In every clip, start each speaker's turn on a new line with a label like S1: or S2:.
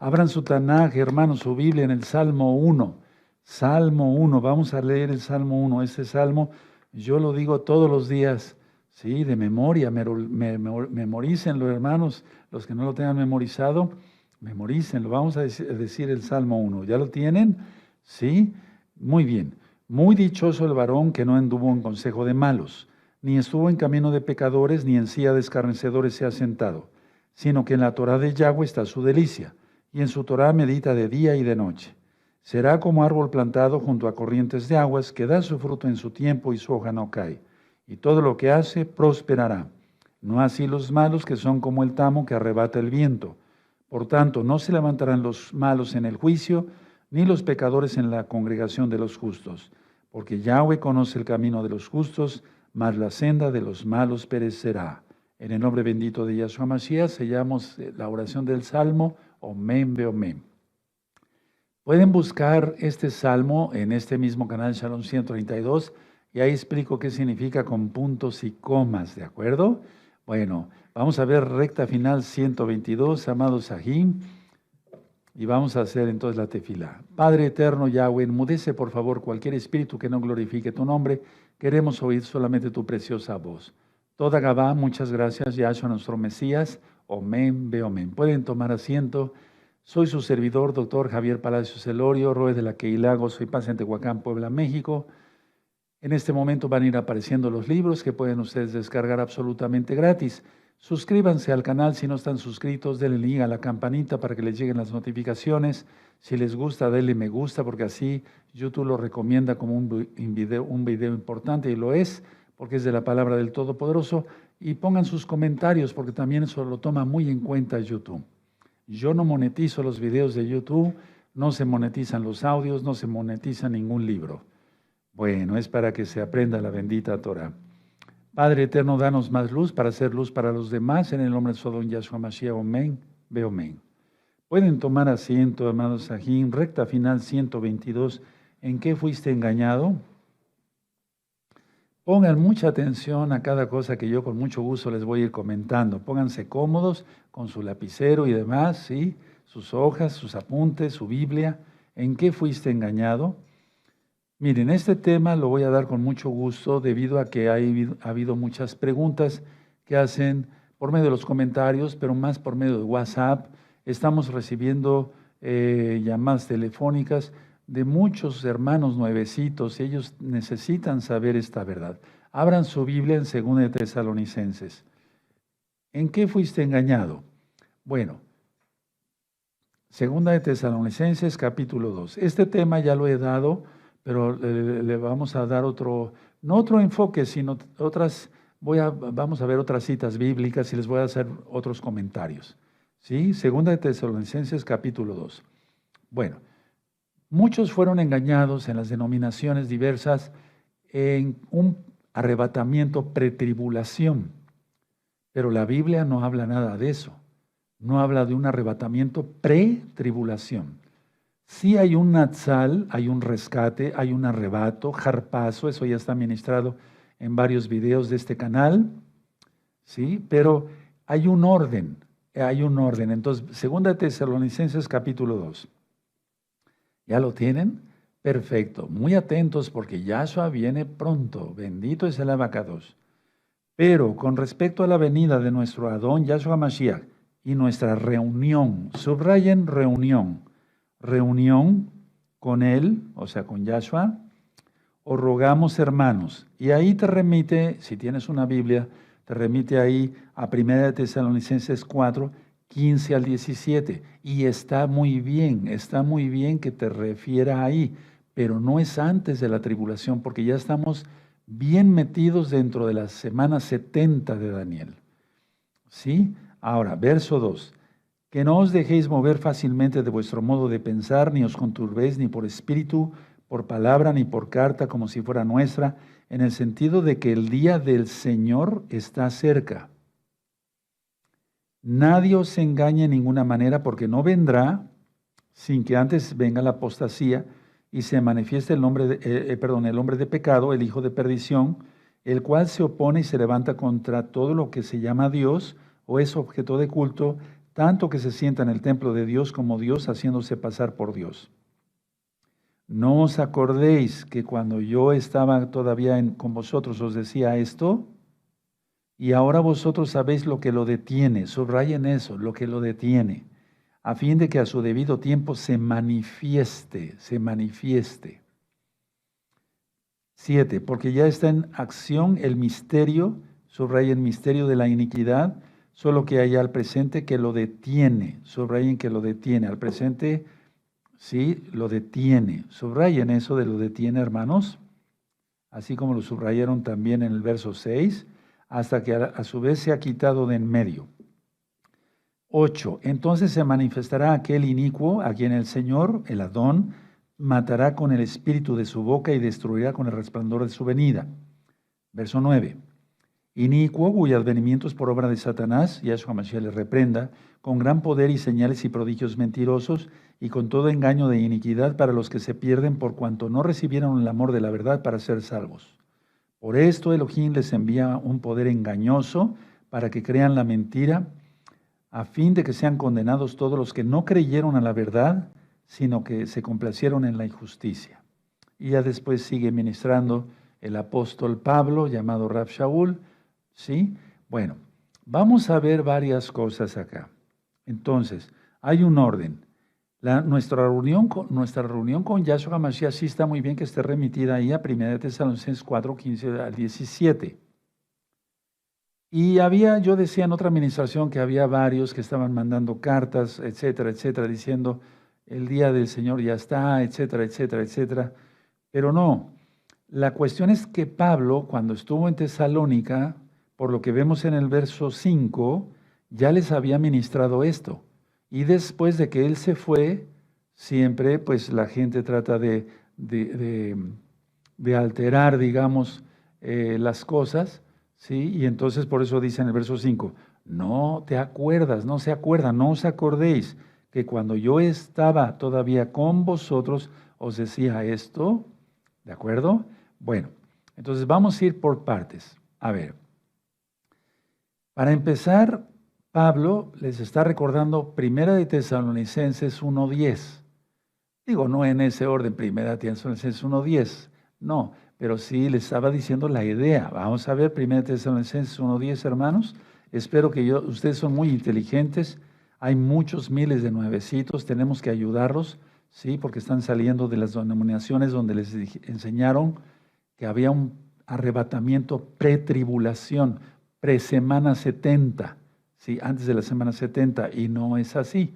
S1: Abran su Tanaj, hermanos, su Biblia en el Salmo 1. Salmo 1, vamos a leer el Salmo 1. Este salmo yo lo digo todos los días, sí, de memoria. Memorícenlo, hermanos. Los que no lo tengan memorizado, memorícenlo. Vamos a decir el Salmo 1. ¿Ya lo tienen? Sí, muy bien. Muy dichoso el varón que no anduvo en consejo de malos, ni estuvo en camino de pecadores, ni en silla de escarnecedores se ha sentado, sino que en la Torá de Yahweh está su delicia, y en su Torá medita de día y de noche. Será como árbol plantado junto a corrientes de aguas, que da su fruto en su tiempo y su hoja no cae, y todo lo que hace prosperará. No así los malos, que son como el tamo que arrebata el viento. Por tanto, no se levantarán los malos en el juicio, ni los pecadores en la congregación de los justos, porque Yahweh conoce el camino de los justos, mas la senda de los malos perecerá. En el nombre bendito de Yahshua Mashiach sellamos la oración del Salmo, Omen Beomen. Pueden buscar este Salmo en este mismo canal Shalom 132 y ahí explico qué significa con puntos y comas, ¿de acuerdo? Bueno, vamos a ver recta final 122, amados Sahim, y vamos a hacer entonces la tefilá. Padre eterno Yahweh, enmudece por favor cualquier espíritu que no glorifique tu nombre. Queremos oír solamente tu preciosa voz. Toda Gabá, muchas gracias, Yahshua nuestro Mesías. Omen, Beomen. Pueden tomar asiento. Soy su servidor, doctor Javier Palacios Elorio, Roe de la Queilago, soy paz en Tehuacán, Puebla, México. En este momento van a ir apareciendo los libros que pueden ustedes descargar absolutamente gratis. Suscríbanse al canal si no están suscritos, denle link a la campanita para que les lleguen las notificaciones. Si les gusta, denle me gusta, porque así YouTube lo recomienda como un video importante, y lo es, porque es de la palabra del Todopoderoso. Y pongan sus comentarios, porque también eso lo toma muy en cuenta YouTube. Yo no monetizo los videos de YouTube, no se monetizan los audios, no se monetiza ningún libro. Bueno, es para que se aprenda la bendita Torah. Padre eterno, danos más luz para hacer luz para los demás, en el nombre de Sodom Yahshua Mashiach, Omen, Beomen. Pueden tomar asiento, amados Sahim, recta final 122, ¿en qué fuiste engañado? Pongan mucha atención a cada cosa que yo con mucho gusto les voy a ir comentando. Pónganse cómodos con su lapicero y demás, ¿sí? Sus hojas, sus apuntes, su Biblia. ¿En qué fuiste engañado? Miren, este tema lo voy a dar con mucho gusto debido a que ha habido muchas preguntas que hacen por medio de los comentarios, pero más por medio de WhatsApp. Estamos recibiendo llamadas telefónicas de muchos hermanos nuevecitos, y ellos necesitan saber esta verdad. Abran su Biblia en 2 de Tesalonicenses. ¿En qué fuiste engañado? Bueno, 2 de Tesalonicenses capítulo 2. Este tema ya lo he dado, pero le vamos a dar otro, no otro enfoque, sino otras, vamos a ver otras citas bíblicas y les voy a hacer otros comentarios. ¿Sí? 2 de Tesalonicenses capítulo 2. Bueno, muchos fueron engañados en las denominaciones diversas en un arrebatamiento pretribulación, pero la Biblia no habla nada de eso. No habla de un arrebatamiento pretribulación. Sí hay un natsal, hay un rescate, hay un arrebato, jarpazo, eso ya está ministrado en varios videos de este canal, ¿sí? Pero hay un orden, Entonces, 2 de Tesalonicenses capítulo 2. ¿Ya lo tienen? Perfecto. Muy atentos porque Yahshua viene pronto. Bendito es el abacados. Pero con respecto a la venida de nuestro Adón Yahshua Mashiach y nuestra reunión, subrayen reunión con Él, o sea, con Yahshua, os rogamos, hermanos. Y ahí te remite, si tienes una Biblia, te remite ahí a 1 de Tesalonicenses 4, 15 al 17. Y está muy bien que te refiera ahí, pero no es antes de la tribulación, porque ya estamos bien metidos dentro de la semana 70 de Daniel. ¿Sí? Ahora, verso 2. Que no os dejéis mover fácilmente de vuestro modo de pensar, ni os conturbéis ni por espíritu, por palabra, ni por carta, como si fuera nuestra, en el sentido de que el día del Señor está cerca. Nadie os engañe en ninguna manera, porque no vendrá sin que antes venga la apostasía y se manifieste el hombre de pecado, el hijo de perdición, el cual se opone y se levanta contra todo lo que se llama Dios o es objeto de culto, tanto que se sienta en el templo de Dios como Dios, haciéndose pasar por Dios. ¿No os acordéis que cuando yo estaba todavía con vosotros os decía esto? Y ahora vosotros sabéis lo que lo detiene. Subrayen eso, lo que lo detiene, a fin de que a su debido tiempo se manifieste, se manifieste. 7. Porque ya está en acción el misterio, subrayen misterio de la iniquidad, solo que hay al presente que lo detiene, subrayen que lo detiene, al presente, sí, lo detiene. Subrayen eso de lo detiene, hermanos, así como lo subrayaron también en el verso 6, hasta que a su vez se ha quitado de en medio. 8. Entonces se manifestará aquel inicuo a quien el Señor, el Adón, matará con el espíritu de su boca y destruirá con el resplandor de su venida. Verso 9. Inicuo, cuyo advenimiento es por obra de Satanás, Yahshua Mashiach le reprenda, con gran poder y señales y prodigios mentirosos, y con todo engaño de iniquidad para los que se pierden por cuanto no recibieron el amor de la verdad para ser salvos. Por esto Elohim les envía un poder engañoso para que crean la mentira, a fin de que sean condenados todos los que no creyeron a la verdad, sino que se complacieron en la injusticia. Y ya después sigue ministrando el apóstol Pablo, llamado Rab Shaul, ¿sí? Bueno, vamos a ver varias cosas acá. Entonces, hay un orden. Nuestra reunión con Yahshua HaMashiach sí está muy bien que esté remitida ahí a 1 Tesalonicenses 4, 15 al 17. Y yo decía en otra administración que había varios que estaban mandando cartas, etcétera, etcétera, diciendo el día del Señor ya está, etcétera, etcétera, etcétera. Pero no, la cuestión es que Pablo, cuando estuvo en Tesalónica, por lo que vemos en el verso 5, ya les había ministrado esto. Y después de que él se fue, siempre pues la gente trata de alterar, digamos, las cosas, ¿sí? Y entonces por eso dice en el verso 5, no te acuerdas, no se acuerdan, no os acordéis que cuando yo estaba todavía con vosotros os decía esto, ¿de acuerdo? Bueno, entonces vamos a ir por partes. A ver, para empezar, Pablo les está recordando 1 de Tesalonicenses 1:10. Digo, no en ese orden, 1 de Tesalonicenses 1:10, no, pero sí les estaba diciendo la idea. Vamos a ver 1 de Tesalonicenses 1:10, hermanos. Espero que ustedes son muy inteligentes. Hay muchos miles de nuevecitos, tenemos que ayudarlos, ¿sí? Porque están saliendo de las denominaciones donde les enseñaron que había un arrebatamiento pretribulación, pre-semana 70, ¿sí? Antes de la semana 70, y no es así.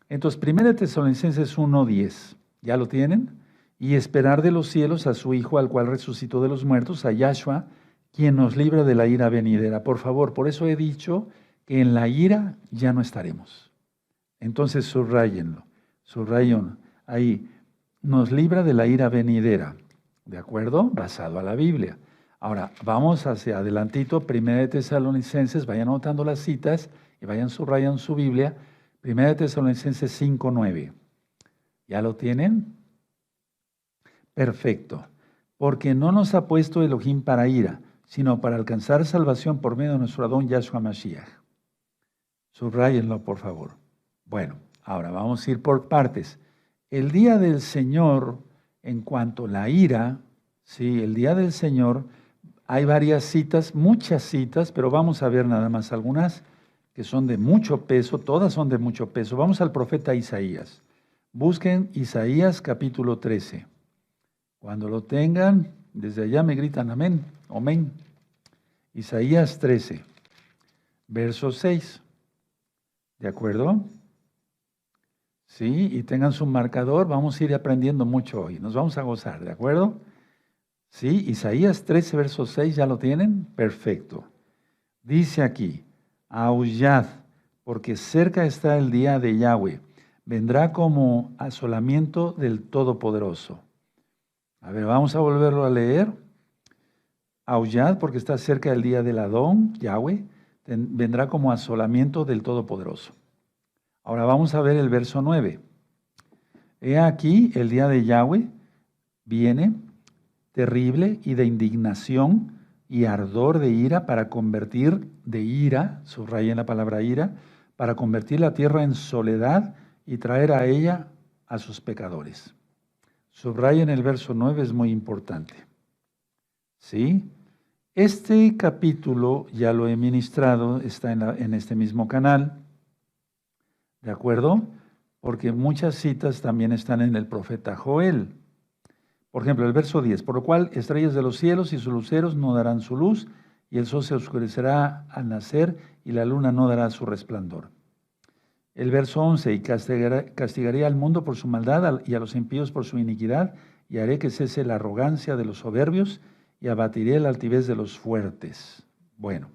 S1: Entonces, 1 Tesalonicenses 1:10, ¿ya lo tienen? Y esperar de los cielos a su Hijo, al cual resucitó de los muertos, a Yahshua, quien nos libra de la ira venidera. Por favor, por eso he dicho que en la ira ya no estaremos. Entonces, subrayenlo, subrayen ahí, nos libra de la ira venidera, ¿de acuerdo? Basado a la Biblia. Ahora, vamos hacia adelantito, 1 Tesalonicenses, vayan anotando las citas y vayan subrayando su Biblia, 1 Tesalonicenses 5:9. ¿Ya lo tienen? Perfecto. Porque no nos ha puesto Elohim para ira, sino para alcanzar salvación por medio de nuestro Adón Yahshua Mashiach. Subrayenlo, por favor. Bueno, ahora vamos a ir por partes. El día del Señor, en cuanto a la ira, sí, el día del Señor, hay varias citas, muchas citas, pero vamos a ver nada más algunas que son de mucho peso, todas son de mucho peso. Vamos al profeta Isaías. Busquen Isaías capítulo 13. Cuando lo tengan, desde allá me gritan amén, amén. Isaías 13, verso 6. ¿De acuerdo? Sí, y tengan su marcador, vamos a ir aprendiendo mucho hoy, nos vamos a gozar, ¿de acuerdo? Sí, Isaías 13, verso 6, ¿ya lo tienen? Perfecto. Dice aquí, aullad, porque cerca está el día de Yahweh, vendrá como asolamiento del Todopoderoso. A ver, vamos a volverlo a leer. Aullad, porque está cerca el día del Adón, Yahweh, vendrá como asolamiento del Todopoderoso. Ahora vamos a ver el verso 9. He aquí, el día de Yahweh viene terrible y de indignación y ardor de ira para convertir de ira, subrayen la palabra ira, para convertir la tierra en soledad y traer a ella a sus pecadores. Subrayen el verso 9, es muy importante. ¿Sí? Este capítulo ya lo he ministrado, está en este mismo canal, ¿de acuerdo? Porque muchas citas también están en el profeta Joel. Por ejemplo, el verso 10, por lo cual estrellas de los cielos y sus luceros no darán su luz, y el sol se oscurecerá al nacer, y la luna no dará su resplandor. El verso 11, y castigaré al mundo por su maldad y a los impíos por su iniquidad, y haré que cese la arrogancia de los soberbios, y abatiré la altivez de los fuertes. Bueno,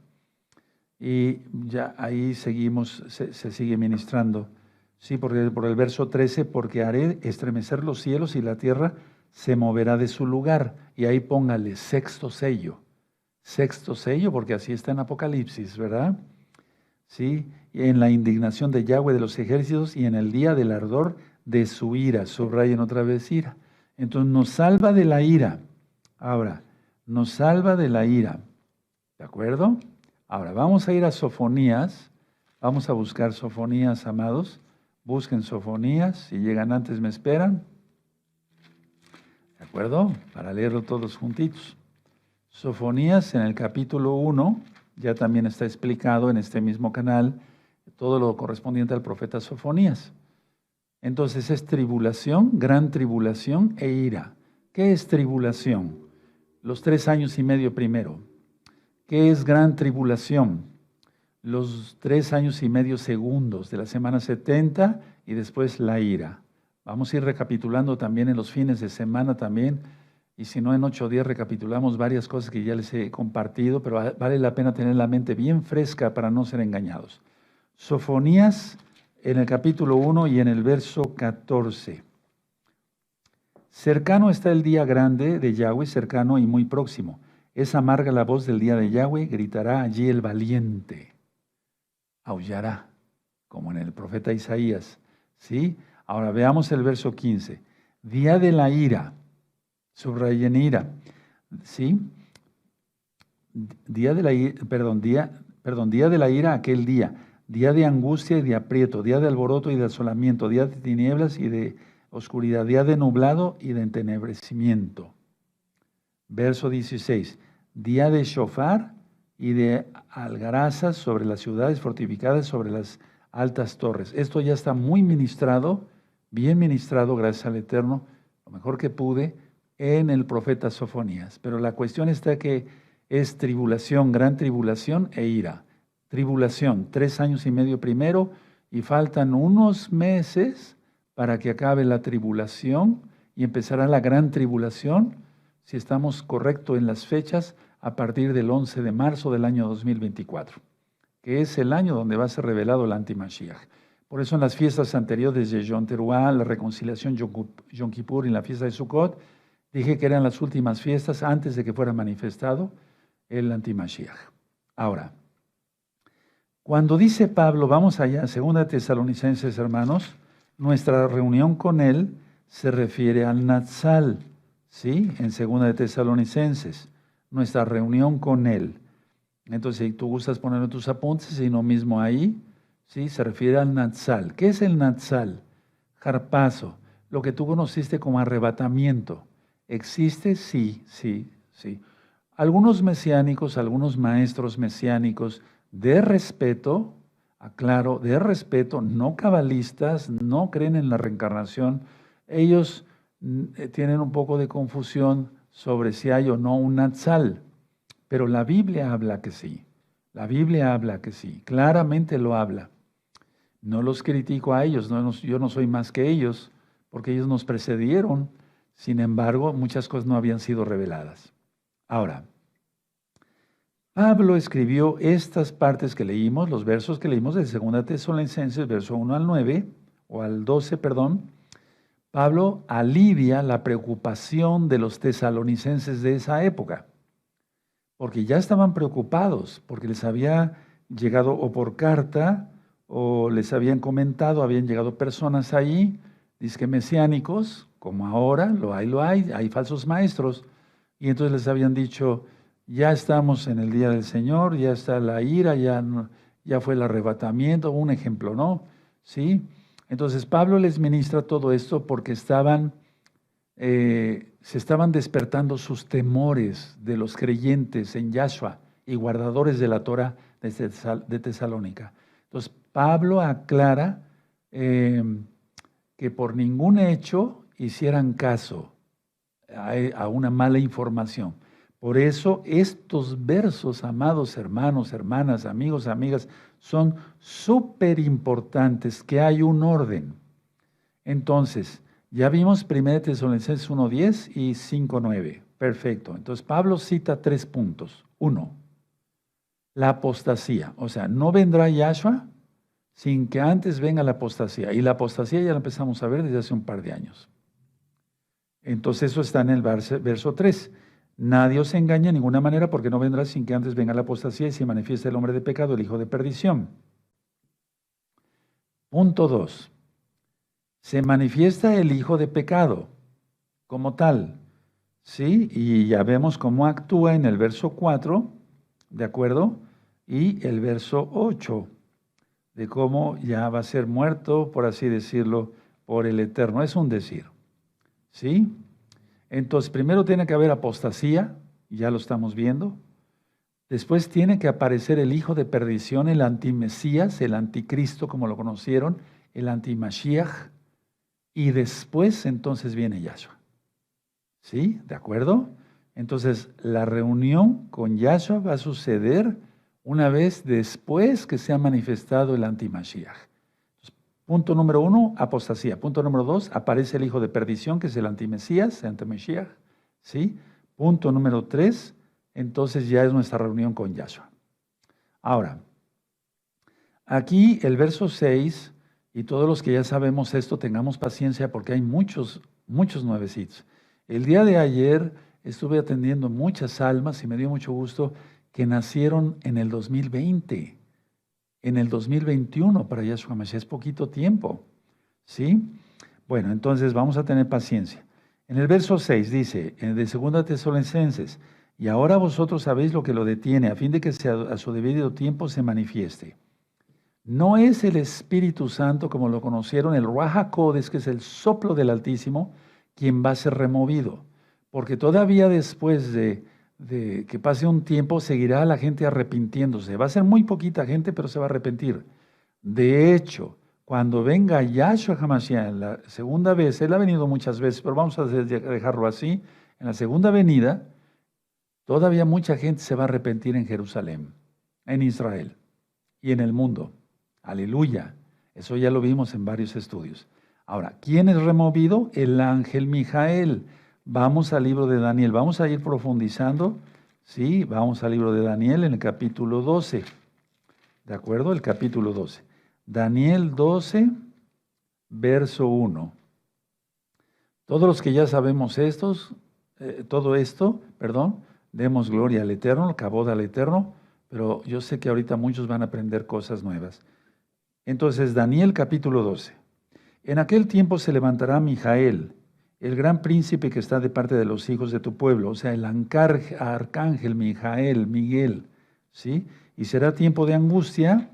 S1: y ya ahí seguimos, se sigue ministrando. Sí, porque por el verso 13, porque haré estremecer los cielos y la tierra se moverá de su lugar. Y ahí póngale sexto sello. Sexto sello, porque así está en Apocalipsis, ¿verdad? Sí, en la indignación de Yahweh de los ejércitos y en el día del ardor de su ira. Subrayen otra vez ira. Entonces nos salva de la ira. Ahora, nos salva de la ira. ¿De acuerdo? Ahora, vamos a ir a Sofonías. Vamos a buscar Sofonías, amados. Busquen Sofonías. Si llegan antes, me esperan. ¿De acuerdo? Para leerlo todos juntitos. Sofonías en el capítulo 1, ya también está explicado en este mismo canal, todo lo correspondiente al profeta Sofonías. Entonces es tribulación, gran tribulación e ira. ¿Qué es tribulación? Los 3 años y medio primero. ¿Qué es gran tribulación? Los 3 años y medio segundos de la semana 70 y después la ira. Vamos a ir recapitulando también en los fines de semana también, y si no en 8 días recapitulamos varias cosas que ya les he compartido, pero vale la pena tener la mente bien fresca para no ser engañados. Sofonías en el capítulo 1 y en el verso 14. Cercano está el día grande de Yahweh, cercano y muy próximo. Es amarga la voz del día de Yahweh, gritará allí el valiente. Aullará, como en el profeta Isaías. ¿Sí? Ahora veamos el verso 15. Día de la ira. Subrayen ira. ¿Sí? Día de la ira, día de la ira, aquel día. Día de angustia y de aprieto, día de alboroto y de asolamiento, día de tinieblas y de oscuridad, día de nublado y de entenebrecimiento. Verso 16. Día de shofar y de algarazas sobre las ciudades fortificadas, sobre las altas torres. Esto ya está muy ministrado, bien ministrado, gracias al Eterno, lo mejor que pude, en el profeta Sofonías. Pero la cuestión está que es tribulación, gran tribulación e ira. Tribulación, 3 años y medio primero, y faltan unos meses para que acabe la tribulación y empezará la gran tribulación, si estamos correctos en las fechas, a partir del 11 de marzo del año 2024, que es el año donde va a ser revelado el anti-Mashiach. Por eso en las fiestas anteriores de Yom Teruah, la reconciliación Yom Kippur y la fiesta de Sukkot, dije que eran las últimas fiestas antes de que fuera manifestado el anti-Mashiach. Ahora, cuando dice Pablo, vamos allá, 2 Tesalonicenses, hermanos, nuestra reunión con él se refiere al Natsal, ¿sí? En 2 Tesalonicenses, nuestra reunión con él. Entonces, si tú gustas poner tus apuntes, y no mismo ahí, ¿sí? Se refiere al Natsal. ¿Qué es el Natsal? Harpazo, lo que tú conociste como arrebatamiento. ¿Existe? Sí, sí, sí. Algunos mesiánicos, algunos maestros mesiánicos de respeto, aclaro, de respeto, no cabalistas, no creen en la reencarnación, ellos tienen un poco de confusión sobre si hay o no un Natsal, pero la Biblia habla que sí, la Biblia habla que sí, claramente lo habla. No los critico a ellos, yo no soy más que ellos, porque ellos nos precedieron, sin embargo, muchas cosas no habían sido reveladas. Ahora, Pablo escribió estas partes que leímos, los versos que leímos de 2 Tesalonicenses, verso 1 al 9, o al 12, perdón. Pablo alivia la preocupación de los tesalonicenses de esa época, porque ya estaban preocupados, porque les había llegado o por carta, o les habían comentado, habían llegado personas ahí, dizque mesiánicos, como ahora, hay falsos maestros, y entonces les habían dicho, ya estamos en el día del Señor, ya está la ira, ya ya fue el arrebatamiento, un ejemplo, ¿no? ¿Sí? Entonces Pablo les ministra todo esto porque se estaban despertando sus temores de los creyentes en Yahshua y guardadores de la Torah de Tesalónica. Entonces Pablo aclara que por ningún hecho hicieran caso a una mala información. Por eso estos versos, amados hermanos, hermanas, amigos, amigas, son súper importantes, que hay un orden. Entonces, ya vimos 1 Tesalonicenses 1:10 y 5:9. Perfecto. Entonces, Pablo cita 3 puntos. 1, la apostasía. O sea, no vendrá Yahshua sin que antes venga la apostasía. Y la apostasía ya la empezamos a ver desde hace un par de años. Entonces, eso está en el verso 3. Nadie os engaña de ninguna manera, porque no vendrá sin que antes venga la apostasía y se manifieste el hombre de pecado, el hijo de perdición. Punto 2. Se manifiesta el hijo de pecado como tal, ¿sí? Y ya vemos cómo actúa en el verso 4, ¿de acuerdo? Y el verso 8, de cómo ya va a ser muerto, por así decirlo, por el Eterno. Es un decir, ¿sí? Entonces, primero tiene que haber apostasía, ya lo estamos viendo. Después tiene que aparecer el hijo de perdición, el antimesías, el anticristo, como lo conocieron, el antimashiach. Y después, entonces, viene Yahshua. ¿Sí? ¿De acuerdo? Entonces, la reunión con Yahshua va a suceder una vez después que se ha manifestado el antimashiach. Punto número 1, apostasía. Punto número 2, aparece el hijo de perdición, que es el antimesías, el antimashiach. ¿Sí? Punto número 3, entonces ya es nuestra reunión con Yahshua. Ahora, aquí el verso 6, y todos los que ya sabemos esto, tengamos paciencia porque hay muchos nuevecitos. El día de ayer estuve atendiendo muchas almas y me dio mucho gusto que nacieron en el 2020. En el 2021 para Yahshua Mashiach, es poquito tiempo, ¿sí? Bueno, entonces vamos a tener paciencia. En el verso 6 dice, de 2 Tesalonicenses, y ahora vosotros sabéis lo que lo detiene, a fin de que a su debido tiempo se manifieste. No es el Espíritu Santo, como lo conocieron, el Ruach HaKodesh, que es el soplo del Altísimo, quien va a ser removido, porque todavía después de que pase un tiempo, seguirá la gente arrepintiéndose. Va a ser muy poquita gente, pero se va a arrepentir. De hecho, cuando venga Yahshua HaMashiach la segunda vez, él ha venido muchas veces, pero vamos a dejarlo así, en la segunda venida, todavía mucha gente se va a arrepentir en Jerusalén, en Israel y en el mundo. Aleluya. Eso ya lo vimos en varios estudios. Ahora, ¿quién es removido? El ángel Mijael. Vamos al libro de Daniel, vamos a ir profundizando, ¿sí? Vamos al libro de Daniel en el capítulo 12, ¿de acuerdo? El capítulo 12. Daniel 12, verso 1. Todos los que ya sabemos todo esto, demos gloria al Eterno, cabod al Eterno, pero yo sé que ahorita muchos van a aprender cosas nuevas. Entonces, Daniel capítulo 12. En aquel tiempo se levantará Mijael, el gran príncipe que está de parte de los hijos de tu pueblo, o sea, el arcángel Mijael, Miguel, ¿sí? Y será tiempo de angustia,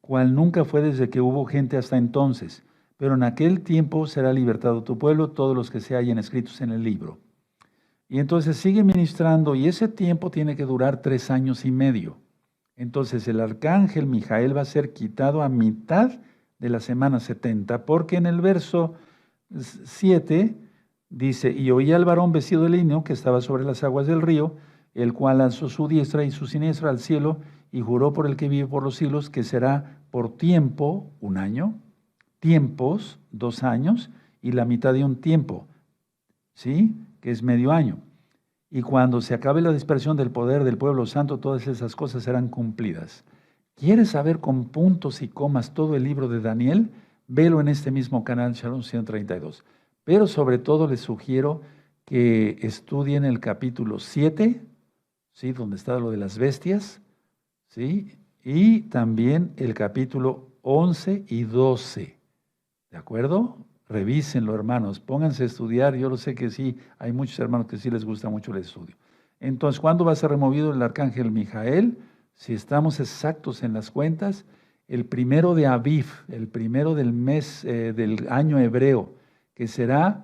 S1: cual nunca fue desde que hubo gente hasta entonces. Pero en aquel tiempo será libertado tu pueblo, todos los que se hallen escritos en el libro. Y entonces sigue ministrando, y ese tiempo tiene que durar 3 años y medio. Entonces el arcángel Mijael va a ser quitado a mitad de la semana 70, porque en el verso 7 dice, y oí al varón vestido de lino que estaba sobre las aguas del río, el cual alzó su diestra y su siniestra al cielo, y juró por el que vive por los siglos, que será por tiempo 1 año, tiempos 2 años, y la mitad de un tiempo, ¿sí? Que es medio año. Y cuando se acabe la dispersión del poder del pueblo santo, todas esas cosas serán cumplidas. ¿Quieres saber con puntos y comas todo el libro de Daniel? Velo en este mismo canal, Shalom 132. Pero sobre todo les sugiero que estudien el capítulo 7, ¿sí? Donde está lo de las bestias, ¿sí? Y también el capítulo 11 y 12, ¿de acuerdo? Revísenlo, hermanos, pónganse a estudiar. Yo lo sé que sí, hay muchos hermanos que sí les gusta mucho el estudio. Entonces, ¿cuándo va a ser removido el arcángel Mijael? si estamos exactos en las cuentas, el primero de Aviv, el primero del mes del año hebreo, que será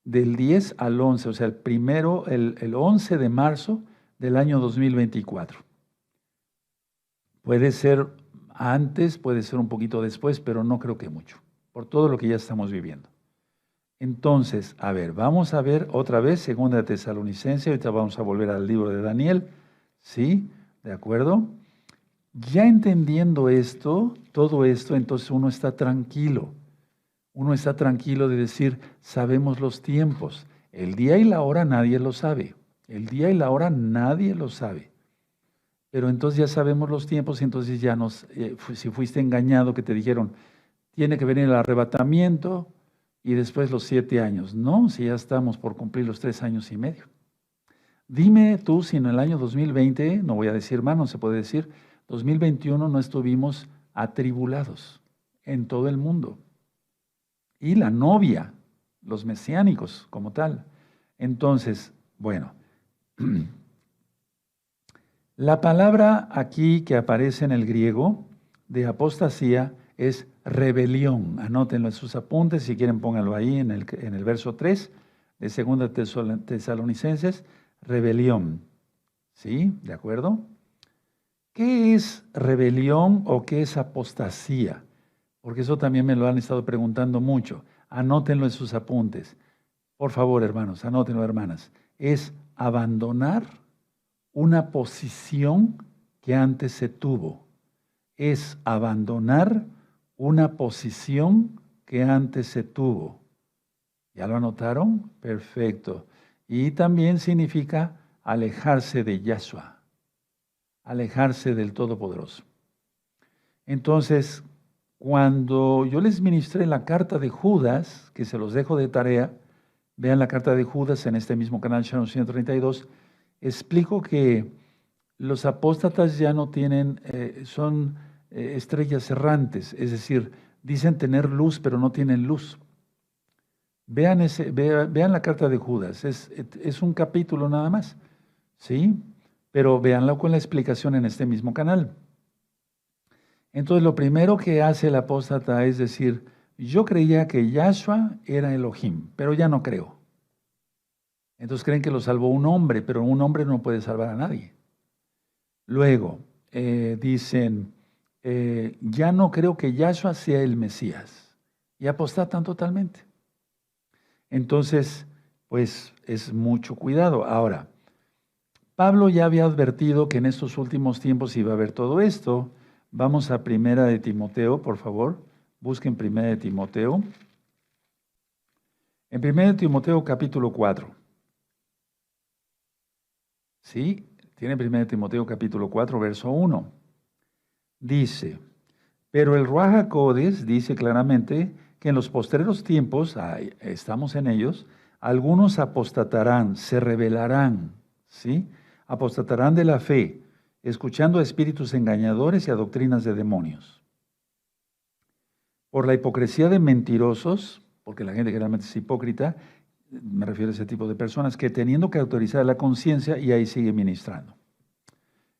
S1: del 10 al 11, o sea, el 11 de marzo del año 2024. Puede ser antes, puede ser un poquito después, pero no creo que mucho, por todo lo que ya estamos viviendo. Entonces, a ver, vamos a ver otra vez, segunda de Tesalonicenses, ahorita vamos a volver al libro de Daniel, ¿sí? ¿De acuerdo? Ya entendiendo esto, todo esto, entonces uno está tranquilo. Uno está tranquilo de decir, sabemos los tiempos. El día y la hora nadie lo sabe. El día y la hora nadie lo sabe. Pero entonces ya sabemos los tiempos y entonces ya si fuiste engañado que te dijeron, tiene que venir el arrebatamiento y después los 7 años. No, si ya estamos por cumplir los 3 años y medio. Dime tú si en el año 2020, no voy a decir más, no se puede decir, 2021 no estuvimos atribulados en todo el mundo. Y la novia, los mesiánicos como tal. Entonces, bueno, la palabra aquí que aparece en el griego de apostasía es rebelión. Anótenlo en sus apuntes, si quieren pónganlo ahí en el verso 3 de 2 Tesalonicenses, rebelión. ¿Sí? ¿De acuerdo? ¿Qué es rebelión o qué es apostasía? Porque eso también me lo han estado preguntando mucho. Anótenlo en sus apuntes. Por favor, hermanos, anótenlo, hermanas. Es abandonar una posición que antes se tuvo. Es abandonar una posición que antes se tuvo. ¿Ya lo anotaron? Perfecto. Y también significa alejarse de Yahshua, alejarse del Todopoderoso. Entonces, cuando yo les ministré la carta de Judas, que se los dejo de tarea, vean la carta de Judas en este mismo canal, Channel 132, explico que los apóstatas ya no tienen, son estrellas errantes, es decir, dicen tener luz, pero no tienen luz. Vean la carta de Judas, es un capítulo nada más, ¿sí? Pero véanlo con la explicación en este mismo canal. Entonces, lo primero que hace el apóstata es decir, yo creía que Yahshua era Elohim, pero ya no creo. Entonces creen que lo salvó un hombre, pero un hombre no puede salvar a nadie. Luego, dicen, ya no creo que Yahshua sea el Mesías. Y apostatan totalmente. Entonces, pues es mucho cuidado. Ahora, Pablo ya había advertido que en estos últimos tiempos iba a haber todo esto. Vamos a Primera de Timoteo, por favor. Busquen Primera de Timoteo. En Primera de Timoteo capítulo 4. ¿Sí? Tiene Primera de Timoteo capítulo 4, verso 1. Dice, pero el Ruach HaKodesh dice claramente que en los postreros tiempos, estamos en ellos, algunos apostatarán, se rebelarán, ¿sí? Apostatarán de la fe, escuchando a espíritus engañadores y a doctrinas de demonios. Por la hipocresía de mentirosos, porque la gente generalmente es hipócrita, me refiero a ese tipo de personas, que teniendo que autorizar la conciencia y ahí sigue ministrando.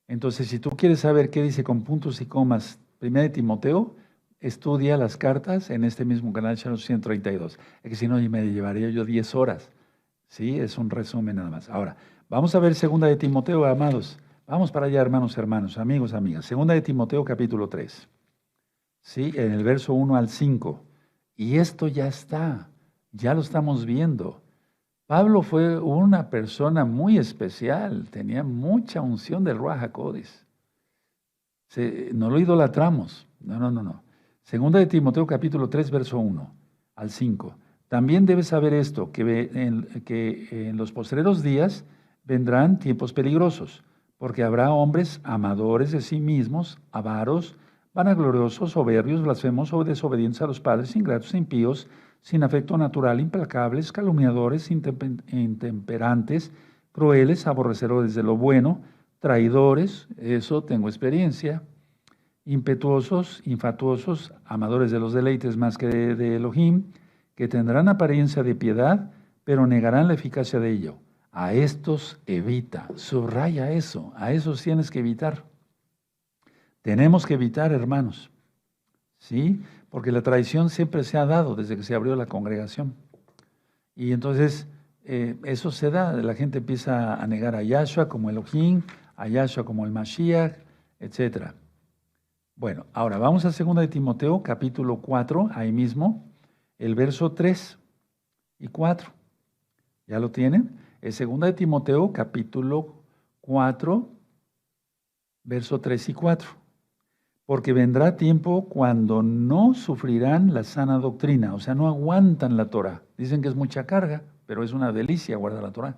S1: Entonces, si tú quieres saber qué dice con puntos y comas 1 Timoteo, estudia las cartas en este mismo canal, Channel 132. Es que si no, me llevaría yo 10 horas. Sí, es un resumen nada más. Ahora, vamos a ver 2 Timoteo, amados. Vamos para allá, hermanos, amigos, amigas. 2 Timoteo, capítulo 3. Sí, en el verso 1 al 5. Y esto ya está, ya lo estamos viendo. Pablo fue una persona muy especial, tenía mucha unción del Ruach HaKodesh. No lo idolatramos, no. Segunda de Timoteo capítulo 3, verso 1 al 5. También debes saber esto, que en los postreros días vendrán tiempos peligrosos, porque habrá hombres amadores de sí mismos, avaros, vanagloriosos, soberbios, blasfemos o desobedientes a los padres, ingratos, impíos, sin afecto natural, implacables, calumniadores, intemperantes, crueles, aborrecedores de lo bueno, traidores, eso tengo experiencia, impetuosos, infatuosos, amadores de los deleites más que de Elohim, que tendrán apariencia de piedad, pero negarán la eficacia de ello. A estos evita, subraya eso, a esos tienes que evitar. Tenemos que evitar, hermanos, ¿sí? Porque la traición siempre se ha dado desde que se abrió la congregación. Y entonces eso se da, la gente empieza a negar a Yahshua como Elohim, a Yahshua como el Mashiach, etc. Bueno, ahora vamos a 2 de Timoteo, capítulo 4, ahí mismo, el verso 3 y 4. ¿Ya lo tienen? Es 2 de Timoteo, capítulo 4, verso 3 y 4. Porque vendrá tiempo cuando no sufrirán la sana doctrina, o sea, no aguantan la Torah. Dicen que es mucha carga, pero es una delicia guardar la Torah.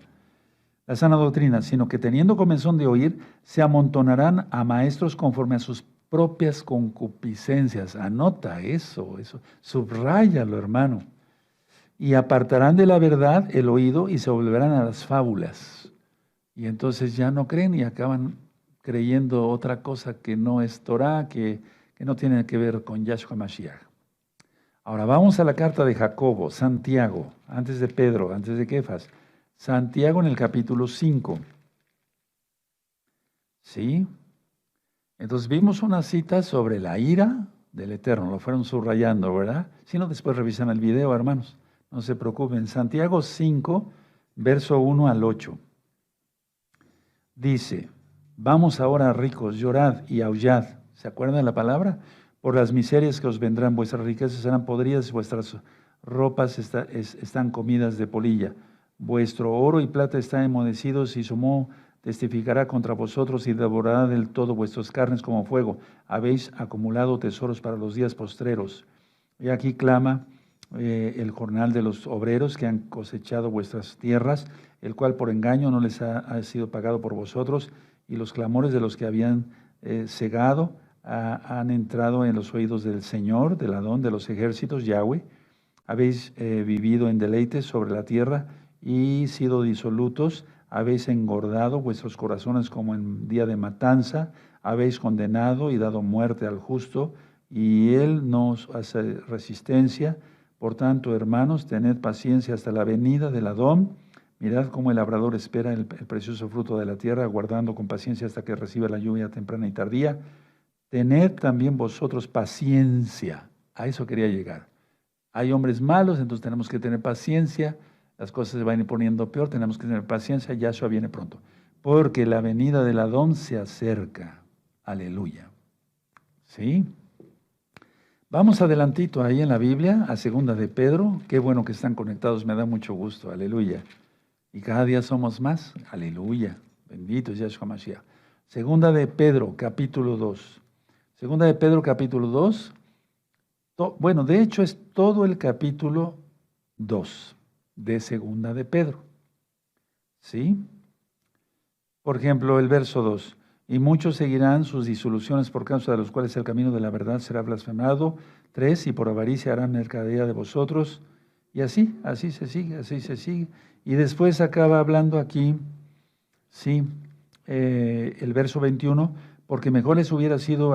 S1: La sana doctrina, sino que teniendo comezón de oír, se amontonarán a maestros conforme a sus propias concupiscencias. Anota eso, subráyalo, hermano. Y apartarán de la verdad el oído y se volverán a las fábulas. Y entonces ya no creen y acaban creyendo otra cosa que no es Torah, que no tiene que ver con Yahshua Mashiach. Ahora vamos a la carta de Jacobo, Santiago, antes de Pedro, antes de Kefas. Santiago en el capítulo 5. ¿Sí? Entonces vimos una cita sobre la ira del Eterno, lo fueron subrayando, ¿verdad? Si no, después revisan el video, hermanos. No se preocupen. Santiago 5, verso 1 al 8. Dice, vamos ahora ricos, llorad y aullad. ¿Se acuerdan de la palabra? Por las miserias que os vendrán, vuestras riquezas serán podridas y vuestras ropas están comidas de polilla. Vuestro oro y plata están enmudecidos y su moho testificará contra vosotros y devorará del todo vuestras carnes como fuego. Habéis acumulado tesoros para los días postreros. Y aquí clama el jornal de los obreros que han cosechado vuestras tierras, el cual por engaño no les ha sido pagado por vosotros, y los clamores de los que habían cegado han entrado en los oídos del Señor, del Adón de los ejércitos, Yahweh. Habéis vivido en deleites sobre la tierra y sido disolutos, habéis engordado vuestros corazones como en día de matanza, habéis condenado y dado muerte al justo, y él no os hace resistencia. Por tanto, hermanos, tened paciencia hasta la venida del Adón. Mirad cómo el labrador espera el precioso fruto de la tierra, aguardando con paciencia hasta que reciba la lluvia temprana y tardía. Tened también vosotros paciencia. A eso quería llegar. Hay hombres malos, entonces tenemos que tener paciencia. Las cosas se van a ir poniendo peor, tenemos que tener paciencia. Yahshua viene pronto. Porque la venida del Adón se acerca. Aleluya. ¿Sí? Vamos adelantito ahí en la Biblia, a 2 de Pedro. Qué bueno que están conectados, me da mucho gusto. Aleluya. Y cada día somos más. Aleluya. Bendito es Yahshua Mashiach. 2 de Pedro, capítulo 2. 2 de Pedro, capítulo 2. Bueno, de hecho es todo el capítulo 2 de 2 de Pedro. ¿Sí? Por ejemplo, el verso 2. Y muchos seguirán sus disoluciones por causa de los cuales el camino de la verdad será blasfemado. 3. Y por avaricia harán mercadería de vosotros. Y así se sigue, así se sigue. Y después acaba hablando aquí, sí, el verso 21, porque mejor les hubiera sido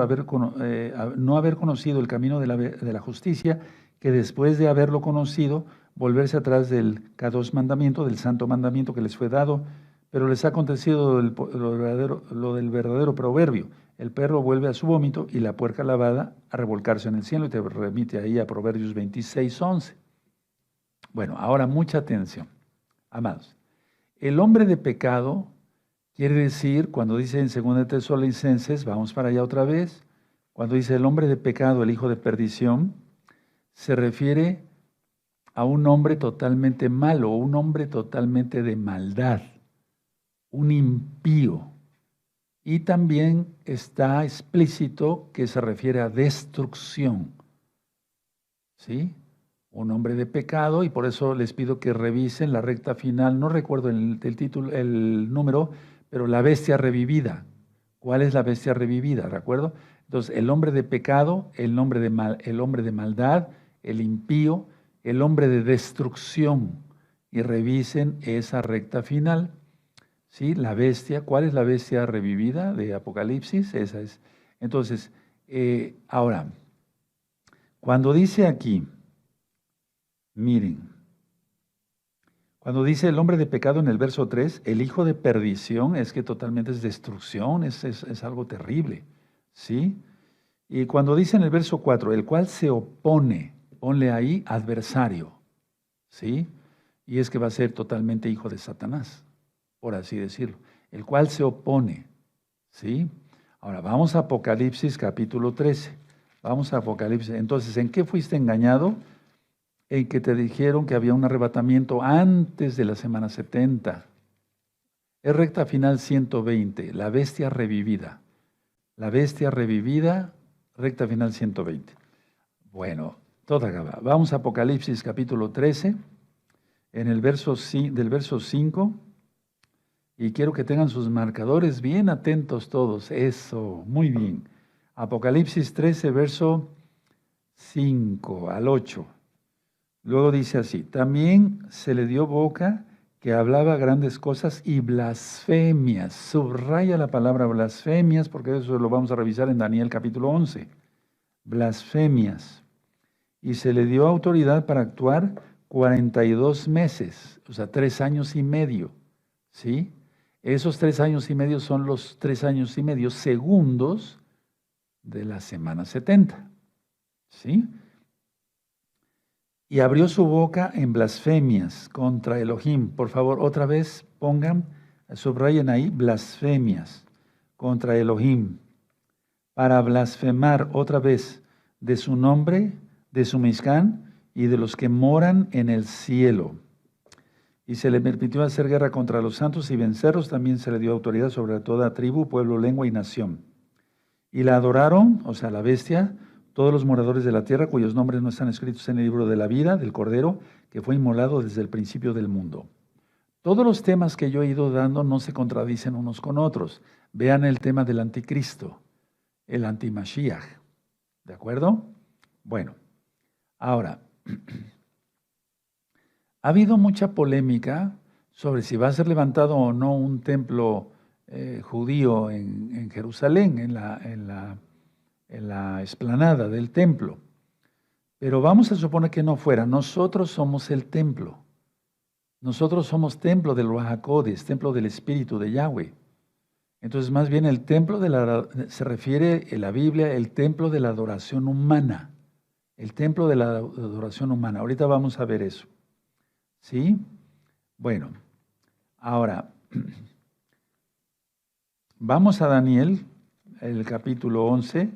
S1: no haber conocido el camino de la justicia, que después de haberlo conocido, volverse atrás del K2 mandamiento, del santo mandamiento que les fue dado. Pero les ha acontecido lo del verdadero proverbio. El perro vuelve a su vómito y la puerca lavada a revolcarse en el cielo, y te remite ahí a Proverbios 26:11. Bueno, ahora mucha atención, amados. El hombre de pecado quiere decir, cuando dice en 2 de Tesalonicenses, vamos para allá otra vez, cuando dice el hombre de pecado, el hijo de perdición, se refiere a un hombre totalmente malo, un hombre totalmente de maldad, un impío. Y también está explícito que se refiere a destrucción. ¿Sí? Un hombre de pecado, y por eso les pido que revisen la recta final, no recuerdo el título, el número, pero la bestia revivida. ¿Cuál es la bestia revivida? ¿De acuerdo? Entonces, el hombre de pecado, el hombre de maldad, el impío, el hombre de destrucción. Y revisen esa recta final. ¿Sí? La bestia, ¿cuál es la bestia revivida de Apocalipsis? Esa es. Entonces, ahora, cuando dice aquí, miren, cuando dice el hombre de pecado en el verso 3, el hijo de perdición, es que totalmente es destrucción, es algo terrible. ¿sí? Y cuando dice en el verso 4, el cual se opone, ponle ahí adversario, ¿sí? Y es que va a ser totalmente hijo de Satanás, por así decirlo. El cual se opone, ¿sí? Ahora, vamos a Apocalipsis capítulo 13. Vamos a Apocalipsis. Entonces, ¿en qué fuiste engañado? En que te dijeron que había un arrebatamiento antes de la semana 70. Es recta final 120, la bestia revivida. La bestia revivida, recta final 120. Bueno, toda acaba. Vamos a Apocalipsis capítulo 13, en el verso, del verso 5, y quiero que tengan sus marcadores bien atentos todos. Eso, muy bien. Apocalipsis 13, verso 5 al 8. Luego dice así, también se le dio boca que hablaba grandes cosas y blasfemias. Subraya la palabra blasfemias porque eso lo vamos a revisar en Daniel capítulo 11. Blasfemias. Y se le dio autoridad para actuar 42 meses, o sea, 3 años y medio. ¿Sí? Esos 3 años y medio son los 3 años y medio segundos de la semana 70. ¿Sí? Y abrió su boca en blasfemias contra Elohim. Por favor, otra vez pongan, subrayen ahí, blasfemias contra Elohim. Para blasfemar otra vez de su nombre, de su Mishkan y de los que moran en el cielo. Y se le permitió hacer guerra contra los santos y vencerlos. También se le dio autoridad sobre toda tribu, pueblo, lengua y nación. Y la adoraron, o sea, la bestia, todos los moradores de la tierra cuyos nombres no están escritos en el libro de la vida del Cordero, que fue inmolado desde el principio del mundo. Todos los temas que yo he ido dando no se contradicen unos con otros. Vean el tema del anticristo, el antimashiach. ¿De acuerdo? Bueno, ahora, ha habido mucha polémica sobre si va a ser levantado o no un templo judío en Jerusalén, en la explanada del templo. Pero vamos a suponer que no fuera. Nosotros somos el templo. Nosotros somos templo del Ruach HaKodesh, templo del Espíritu de Yahweh. Entonces, más bien el templo se refiere en la Biblia, el templo de la adoración humana. El templo de la adoración humana. Ahorita vamos a ver eso. ¿Sí? Bueno, ahora, vamos a Daniel, el capítulo 11.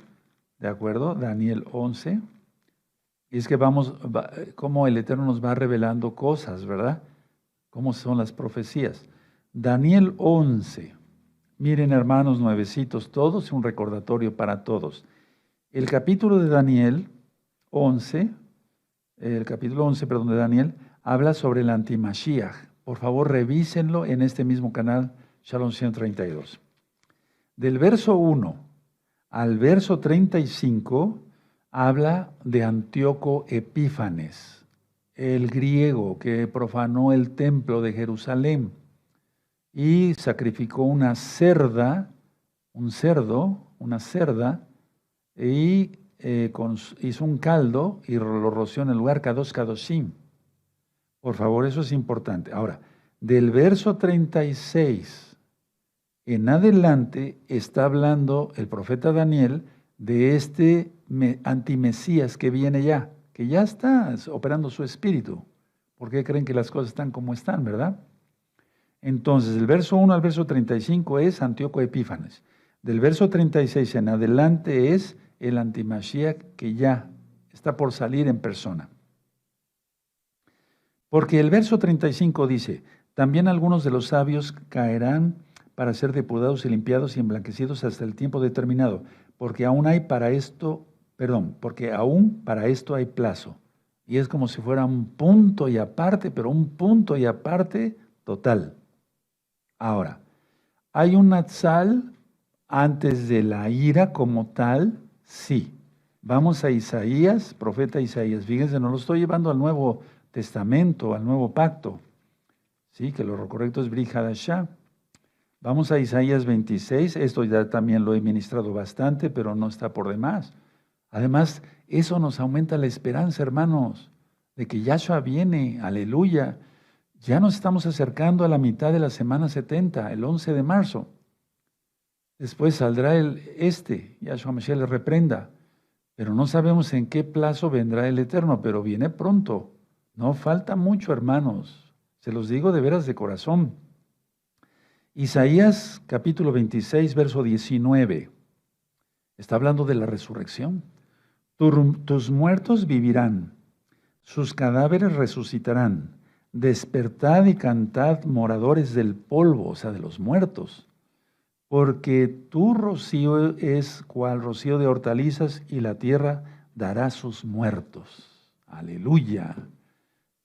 S1: ¿De acuerdo? Daniel 11. Y es que cómo el Eterno nos va revelando cosas, ¿verdad? Cómo son las profecías. Daniel 11. Miren, hermanos, nuevecitos, todos, un recordatorio para todos. El capítulo de Daniel 11, de Daniel, habla sobre el antimashiach. Por favor, revísenlo en este mismo canal, Shalom 132. Del verso 1 al verso 35 habla de Antíoco Epífanes, el griego que profanó el templo de Jerusalén y sacrificó una cerda, una cerda, y hizo un caldo y lo roció en el lugar Kadosh Kadoshim. Por favor, eso es importante. Ahora, del verso 36 en adelante está hablando el profeta Daniel de este antimesías que viene ya, que ya está operando su espíritu. ¿Por qué creen que las cosas están como están, verdad? Entonces, del verso 1 al verso 35 es Antíoco Epífanes. Del verso 36 en adelante es el antimashiach que ya está por salir en persona. Porque el verso 35 dice, también algunos de los sabios caerán para ser depurados y limpiados y emblanquecidos hasta el tiempo determinado, porque aún para esto hay plazo. Y es como si fuera un punto y aparte, pero un punto y aparte total. Ahora, ¿hay un Natsal antes de la ira como tal? Sí. Vamos a Isaías, profeta Isaías. Fíjense, no lo estoy llevando al Nuevo Testamento, al Nuevo Pacto. Sí, que lo correcto es Brit Hadashah. Vamos a Isaías 26, esto ya también lo he ministrado bastante, pero no está por demás. Además, eso nos aumenta la esperanza, hermanos, de que Yahshua viene, aleluya. Ya nos estamos acercando a la mitad de la semana 70, el 11 de marzo. Después saldrá Yahshua Mashiach le reprenda. Pero no sabemos en qué plazo vendrá el Eterno, pero viene pronto. No falta mucho, hermanos. Se los digo de veras de corazón. Isaías capítulo 26, verso 19. Está hablando de la resurrección. Tus muertos vivirán, sus cadáveres resucitarán. Despertad y cantad, moradores del polvo, o sea, de los muertos. Porque tu rocío es cual rocío de hortalizas y la tierra dará sus muertos. Aleluya.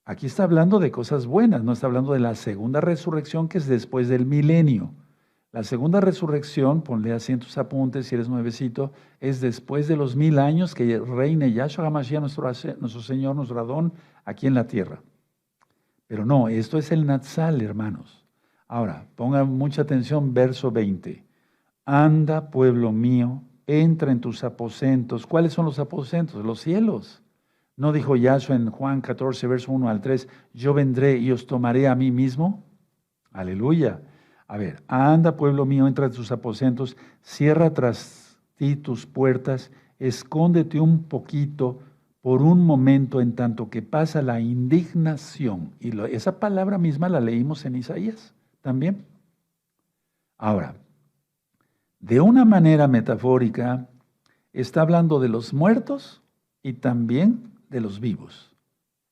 S1: Aquí está hablando de cosas buenas, no está hablando de la segunda resurrección que es después del milenio. La segunda resurrección, ponle así en tus apuntes si eres nuevecito, es después de los 1000 años que reine Yahshua HaMashiach, nuestro Señor, nuestro Adón, aquí en la tierra. Pero no, esto es el Natsal, hermanos. Ahora, pongan mucha atención, verso 20. Anda, pueblo mío, entra en tus aposentos. ¿Cuáles son los aposentos? Los cielos. ¿No dijo Yahshua en Juan 14, verso 1 al 3, yo vendré y os tomaré a mí mismo? Aleluya. A ver, anda, pueblo mío, entra en tus aposentos, cierra tras ti tus puertas, escóndete un poquito por un momento en tanto que pasa la indignación. Y esa palabra misma la leímos en Isaías también. Ahora, de una manera metafórica, está hablando de los muertos y también de los vivos.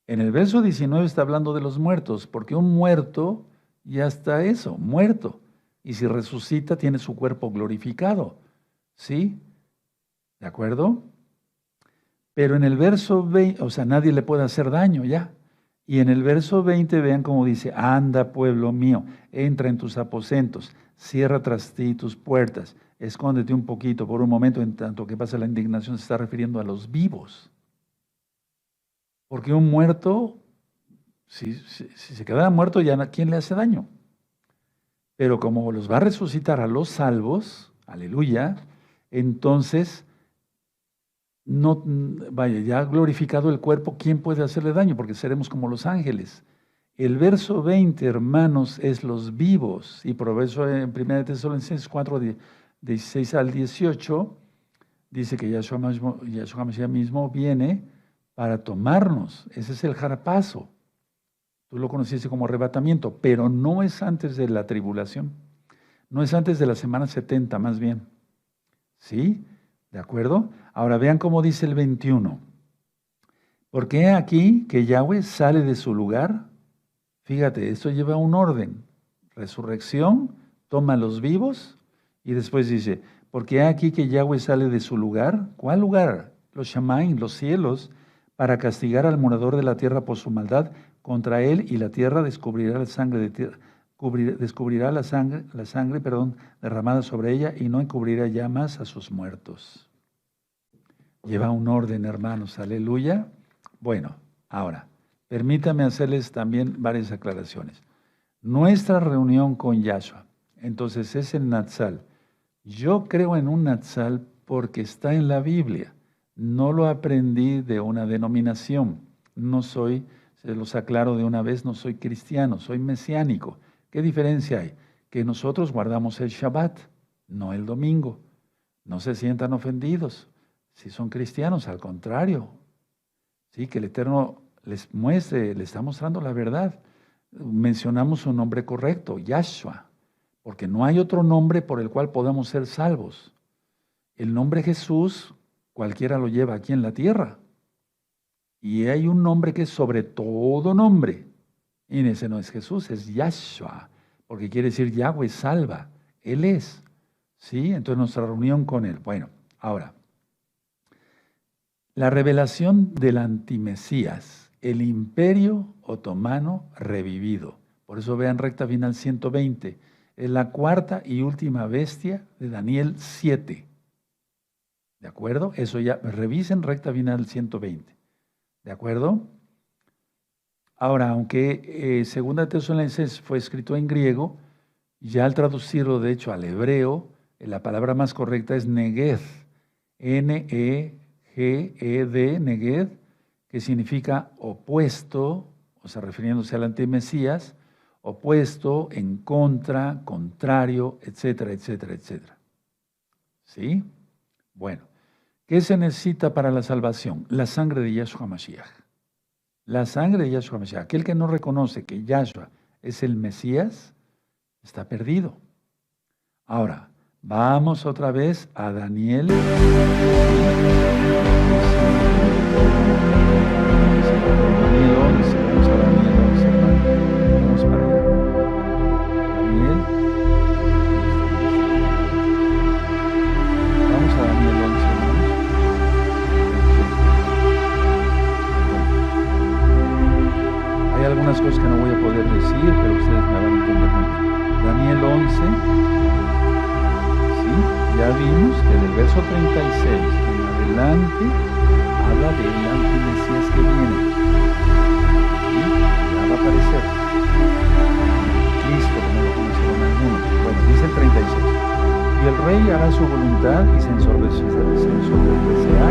S1: En el verso 19 está hablando de los muertos, porque un muerto ya está eso, muerto. Y si resucita, tiene su cuerpo glorificado. ¿Sí? ¿De acuerdo? Pero en el verso 20, o sea, nadie le puede hacer daño ya. Y en el verso 20, vean cómo dice, anda, pueblo mío, entra en tus aposentos, cierra tras ti tus puertas, escóndete un poquito por un momento en tanto que pasa la indignación. Se está refiriendo a los vivos. Porque un muerto, si se quedara muerto, ya ¿quién le hace daño? Pero como los va a resucitar a los salvos, aleluya, entonces, no, vaya, ya glorificado el cuerpo, ¿quién puede hacerle daño? Porque seremos como los ángeles. El verso 20, hermanos, es los vivos, y por eso en 1 Tesalonicenses 4, 16 al 18, dice que Yahshua Mashiach mismo viene para tomarnos. Ese es el jarapazo. Tú lo conociste como arrebatamiento, pero no es antes de la tribulación. No es antes de la semana 70, más bien. ¿Sí? ¿De acuerdo? Ahora vean cómo dice el 21. Porque he aquí que Yahweh sale de su lugar. Fíjate, esto lleva un orden. Resurrección, toma a los vivos y después dice, porque he aquí que Yahweh sale de su lugar. ¿Cuál lugar? Los Shamaim, los cielos, para castigar al morador de la tierra por su maldad. Contra él y la tierra descubrirá la sangre derramada sobre ella y no encubrirá ya más a sus muertos. Lleva un orden, hermanos, aleluya. Bueno, ahora, permítame hacerles también varias aclaraciones. Nuestra reunión con Yahshua, entonces es el Natsal. Yo creo en un Natsal porque está en la Biblia. No lo aprendí de una denominación. No soy, se los aclaro de una vez, no soy cristiano, soy mesiánico. ¿Qué diferencia hay? Que nosotros guardamos el Shabbat, no el domingo. No se sientan ofendidos. Si son cristianos, al contrario. Sí, que el Eterno les muestre, le está mostrando la verdad. Mencionamos un nombre correcto, Yahshua, porque no hay otro nombre por el cual podamos ser salvos. El nombre Jesús, cualquiera lo lleva aquí en la tierra. Y hay un nombre que es sobre todo nombre. Y ese no es Jesús, es Yahshua, porque quiere decir Yahweh salva. Él es. ¿Sí? Entonces nuestra reunión con Él. Bueno, ahora, la revelación del antimesías, el imperio otomano revivido. Por eso vean recta final 120. Es la cuarta y última bestia de Daniel 7. ¿De acuerdo? Eso ya, revisen recta final 120. ¿De acuerdo? Ahora, aunque Segunda Tesalonicenses fue escrito en griego, ya al traducirlo de hecho al hebreo, la palabra más correcta es Neged, Neged, Neged, que significa opuesto, o sea, refiriéndose al antimesías, opuesto, en contra, contrario, etcétera, etcétera, etcétera. ¿Sí? Bueno, ¿qué se necesita para la salvación? La sangre de Yahshua Mashiach. La sangre de Yahshua Mashiach. Aquel que no reconoce que Yahshua es el Mesías, está perdido. Ahora, vamos otra vez a Daniel. Daniel 11, vamos a Daniel 11, hermano. Vamos para allá. Daniel. Vamos a Daniel 11, hermanos. Hay algunas cosas que no voy a poder decir, pero ustedes me van a entender muy bien. Daniel 11, ¿sí? Ya vimos que del verso 36 en adelante habla del antimesías que viene. ¿Sí? Ya va a aparecer. Cristo, como lo conocieron algunos. Bueno, dice el 36. Y el rey hará su voluntad y se ensordecerá y se ensordecerá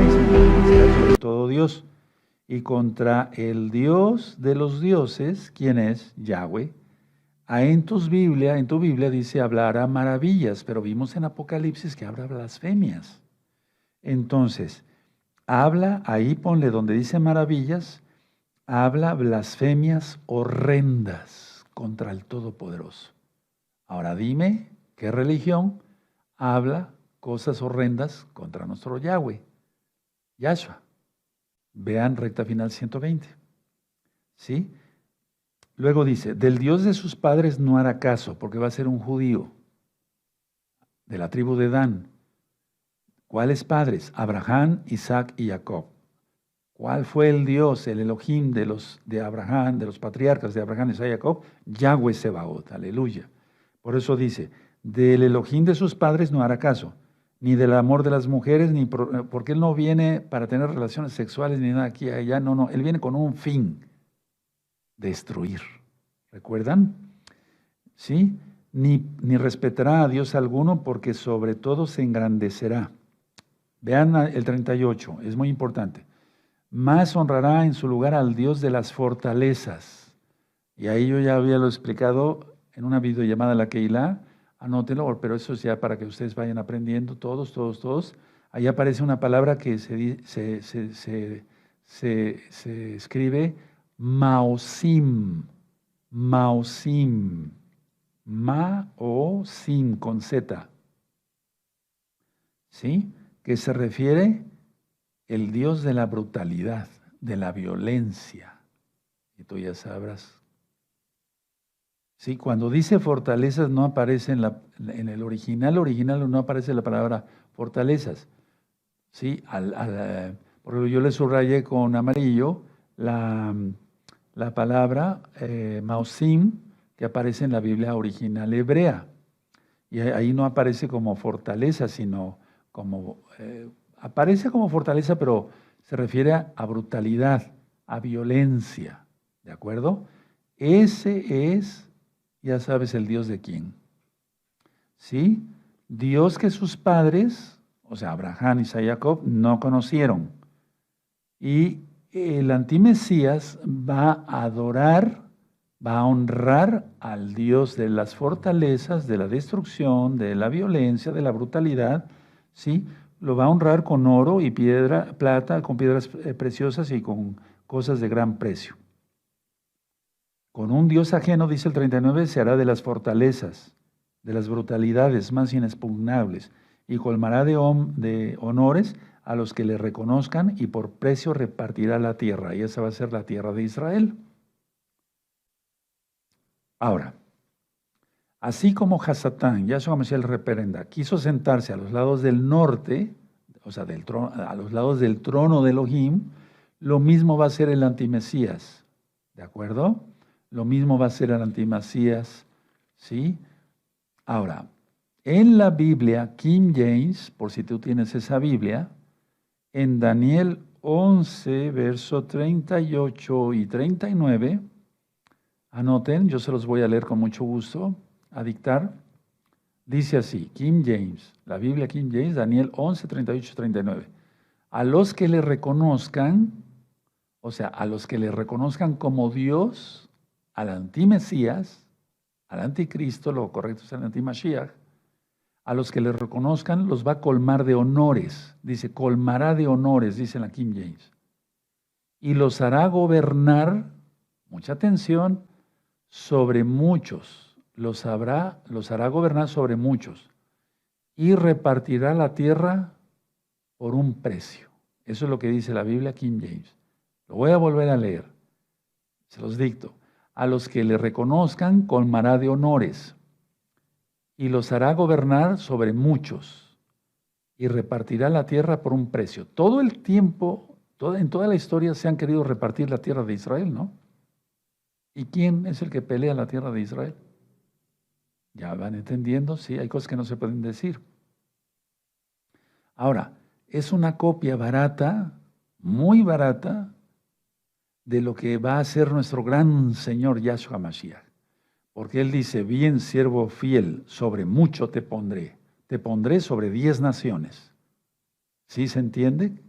S1: sobre todo Dios. Y contra el Dios de los dioses, ¿quién es? Yahweh. En tu Biblia dice hablará maravillas, pero vimos en Apocalipsis que habla blasfemias. Entonces, habla, ahí ponle donde dice maravillas, habla blasfemias horrendas contra el Todopoderoso. Ahora dime, ¿qué religión habla cosas horrendas contra nuestro Yahweh? Yahshua. Vean recta final 120. ¿Sí? Luego dice, del Dios de sus padres no hará caso, porque va a ser un judío de la tribu de Dan. ¿Cuáles padres? Abraham, Isaac y Jacob. ¿Cuál fue el Dios, el Elohim de Abraham, de los patriarcas de Abraham, Isaac y Jacob? Yahweh Sebaot, aleluya. Por eso dice, del Elohim de sus padres no hará caso, ni del amor de las mujeres, porque Él no viene para tener relaciones sexuales ni nada aquí y allá, no, Él viene con un fin, destruir. ¿Recuerdan? ¿Sí? Ni respetará a Dios alguno, porque sobre todo se engrandecerá. Vean el 38, es muy importante. Más honrará en su lugar al Dios de las fortalezas. Y ahí yo ya había lo explicado en una videollamada a la Keilah, anótenlo, pero eso es ya para que ustedes vayan aprendiendo todos. Ahí aparece una palabra que se escribe Maosim. Maosim. Maosim con Z. ¿Sí? Que se refiere el Dios de la brutalidad, de la violencia. Y tú ya sabrás. Sí, cuando dice fortalezas no aparece en el original no aparece la palabra fortalezas. Sí, porque yo le subrayé con amarillo la palabra Maosim, que aparece en la Biblia original hebrea. Y ahí no aparece como fortaleza, sino como, aparece como fortaleza, pero se refiere a brutalidad, a violencia, ¿de acuerdo? Ese es, ya sabes, el Dios de quién. ¿Sí? Dios que sus padres, o sea, Abraham, Isaac y Jacob, no conocieron. Y el antimesías va a adorar, va a honrar al Dios de las fortalezas, de la destrucción, de la violencia, de la brutalidad, ¿sí? Lo va a honrar con oro y plata, con piedras preciosas y con cosas de gran precio. Con un Dios ajeno, dice el 39, se hará de las fortalezas, de las brutalidades más inexpugnables, y colmará de honores a los que le reconozcan, y por precio repartirá la tierra, y esa va a ser la tierra de Israel. Ahora, así como Hasatán, Yahshua Mashiach el reprenda, quiso sentarse a los lados del norte, o sea, a los lados del trono de Elohim, lo mismo va a ser el antimesías, ¿de acuerdo? Lo mismo va a ser el antimesías, ¿sí? Ahora, en la Biblia, King James, por si tú tienes esa Biblia, en Daniel 11, verso 38 y 39, anoten, yo se los voy a leer con mucho gusto, a dictar. Dice así, King James, la Biblia King James, Daniel 11, 38 y 39. A los que le reconozcan, o sea, a los que le reconozcan como Dios, al antimesías, al anticristo, lo correcto es el antimashiach, A los que le reconozcan los va a colmar de honores. Dice, colmará de honores, dice la King James. Y los hará gobernar, mucha atención, sobre muchos. Los hará gobernar sobre muchos. Y repartirá la tierra por un precio. Eso es lo que dice la Biblia King James. Lo voy a volver a leer. Se los dicto. A los que le reconozcan, colmará de honores. Y los hará gobernar sobre muchos, y repartirá la tierra por un precio. Todo el tiempo, en toda la historia se han querido repartir la tierra de Israel, ¿no? ¿Y quién es el que pelea la tierra de Israel? Ya van entendiendo, sí, hay cosas que no se pueden decir. Ahora, es una copia barata, muy barata, de lo que va a ser nuestro gran Señor Yahshua Mashiach. Porque Él dice, bien siervo fiel, sobre mucho te pondré sobre 10 naciones. ¿Sí se entiende?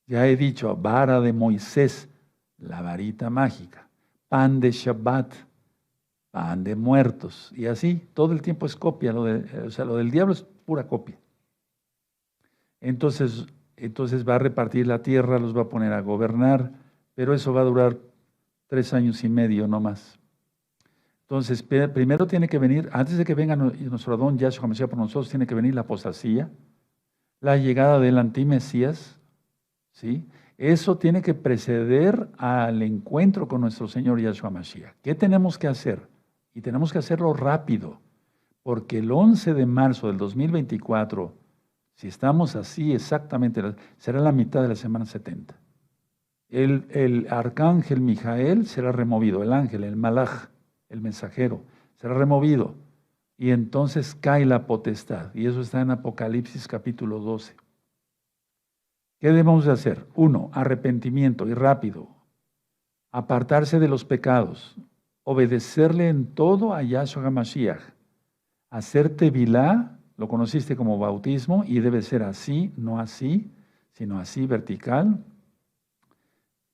S1: Ya he dicho, vara de Moisés, la varita mágica, pan de Shabbat, pan de muertos, y así, todo el tiempo es copia, lo del diablo es pura copia. Entonces va a repartir la tierra, los va a poner a gobernar, pero eso va a durar 3 años y medio no más. Entonces, primero tiene que venir, antes de que venga nuestro Adón Yahshua Mashiach por nosotros, tiene que venir la apostasía, la llegada del antimesías, ¿sí? Eso tiene que preceder al encuentro con nuestro Señor Yahshua Mashiach. ¿Qué tenemos que hacer? Y tenemos que hacerlo rápido, porque el 11 de marzo del 2024, si estamos así exactamente, será la mitad de la semana 70. El arcángel Mijael será removido, el ángel, el malaj, el mensajero, será removido. Y entonces cae la potestad. Y eso está en Apocalipsis capítulo 12. ¿Qué debemos de hacer? 1, arrepentimiento y rápido. Apartarse de los pecados. Obedecerle en todo a Yahshua HaMashiach. Hacer tevilá, lo conociste como bautismo, y debe ser así, no así, sino así, vertical.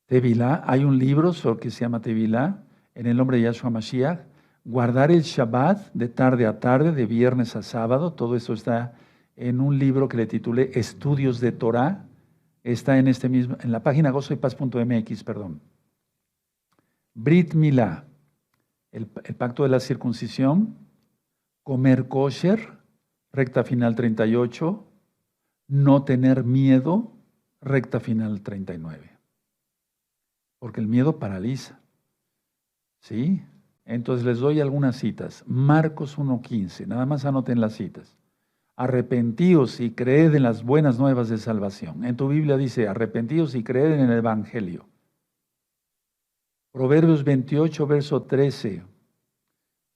S1: Tevilá, hay un libro que se llama Tevilá, en el nombre de Yahshua Mashiach. Guardar el Shabbat de tarde a tarde, de viernes a sábado, todo eso está en un libro que le titulé Estudios de Torah. Está en la página gozoypaz.mx, perdón. Brit Milá, el pacto de la circuncisión. Comer kosher, recta final 38. No tener miedo, recta final 39. Porque el miedo paraliza. ¿Sí? Entonces les doy algunas citas. Marcos 1:15, nada más anoten las citas. Arrepentíos y creed en las buenas nuevas de salvación. En tu Biblia dice, arrepentíos y creed en el Evangelio. Proverbios 28, verso 13,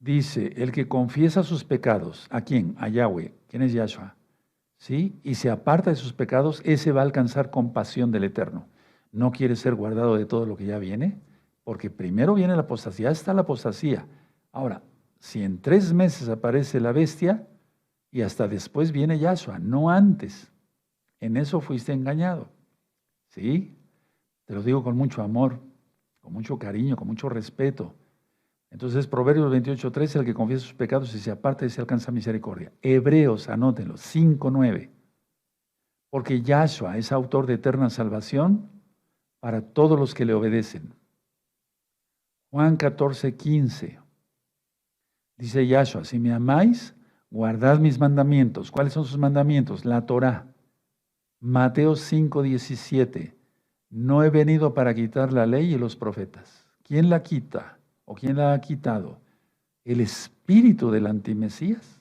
S1: dice, el que confiesa sus pecados, ¿a quién? A Yahweh. ¿Quién es Yahshua? ¿Sí? Y se aparta de sus pecados, ese va a alcanzar compasión del Eterno. ¿No quiere ser guardado de todo lo que ya viene? Porque primero viene la apostasía, ya está la apostasía. Ahora, si en 3 meses aparece la bestia, y hasta después viene Yahshua, no antes. En eso fuiste engañado. ¿Sí? Te lo digo con mucho amor, con mucho cariño, con mucho respeto. Entonces, Proverbios 28:13, el que confiesa sus pecados y se aparta y se alcanza misericordia. Hebreos, anótenlo, 5:9. Porque Yahshua es autor de eterna salvación para todos los que le obedecen. Juan 14:15. Dice Yahshua, si me amáis, guardad mis mandamientos. ¿Cuáles son sus mandamientos? La Torá. Mateo 5:17. No he venido para quitar la ley y los profetas. ¿Quién la quita? ¿O quién la ha quitado? El espíritu del antimesías.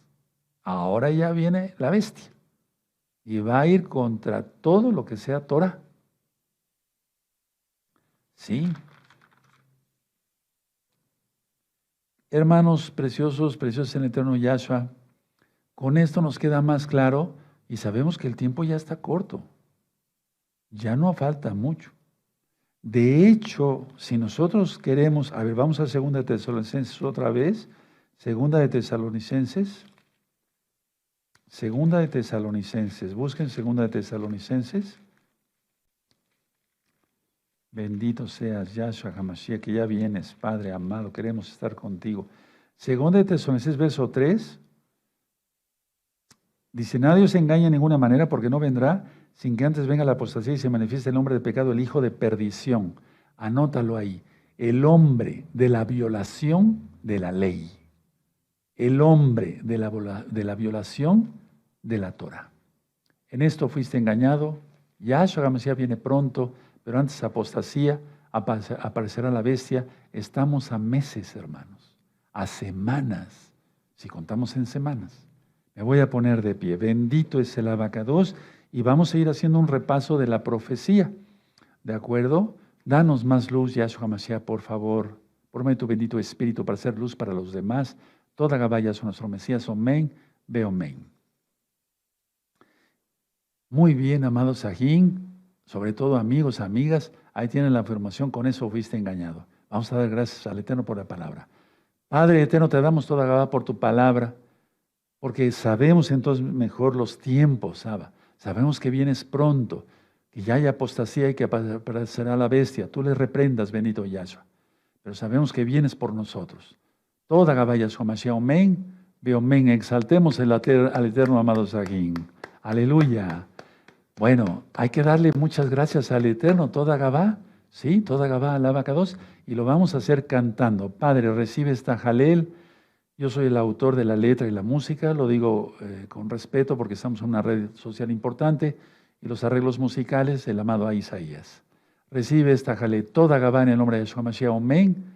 S1: Ahora ya viene la bestia. Y va a ir contra todo lo que sea Torá. Sí. Hermanos preciosos, preciosos en el eterno Yahshua, con esto nos queda más claro y sabemos que el tiempo ya está corto. Ya no falta mucho. De hecho, si nosotros queremos, a ver, vamos a 2 de Tesalonicenses otra vez. 2 de Tesalonicenses. 2 de Tesalonicenses. Busquen 2 de Tesalonicenses. Bendito seas, Yahshua HaMashiach, que ya vienes, Padre amado, queremos estar contigo. 2 de Tesalonicenses, verso 3. Dice, nadie se engaña de ninguna manera porque no vendrá sin que antes venga la apostasía y se manifieste el hombre de pecado, el hijo de perdición. Anótalo ahí. El hombre de la violación de la ley. El hombre de la violación de la Torah. En esto fuiste engañado. Yahshua HaMashiach viene pronto, pero antes apostasía, aparecerá la bestia. Estamos a meses, hermanos, a semanas, si contamos en semanas. Me voy a poner de pie. Bendito es el Abacados y vamos a ir haciendo un repaso de la profecía. ¿De acuerdo? Danos más luz, Yahshua HaMashiach, por favor. Por tu bendito Espíritu para hacer luz para los demás. Toda Gabaya son nuestro Mesías. Amén. Ve amén. Muy bien, amados Sajín, sobre todo amigos, amigas, ahí tienen la afirmación, con eso fuiste engañado. Vamos a dar gracias al Eterno por la palabra. Padre Eterno, te damos toda Gabá por tu palabra, porque sabemos entonces mejor los tiempos, Abba. Sabemos que vienes pronto, que ya hay apostasía y que aparecerá la bestia. Tú le reprendas, bendito Yahshua. Pero sabemos que vienes por nosotros. Toda Gabaya Shomashiach, amén, ve amén. Exaltemos al Eterno, amado Sajín. Aleluya. Bueno, hay que darle muchas gracias al Eterno, toda Gabá, ¿sí? Toda Gabá, al Abacados, y lo vamos a hacer cantando. Padre, recibe esta jalel. Yo soy el autor de la letra y la música, lo digo con respeto porque estamos en una red social importante, y los arreglos musicales, el amado Isaías. Recibe esta jalel, toda Gabá en el nombre de Yahshua Mashiach, amén.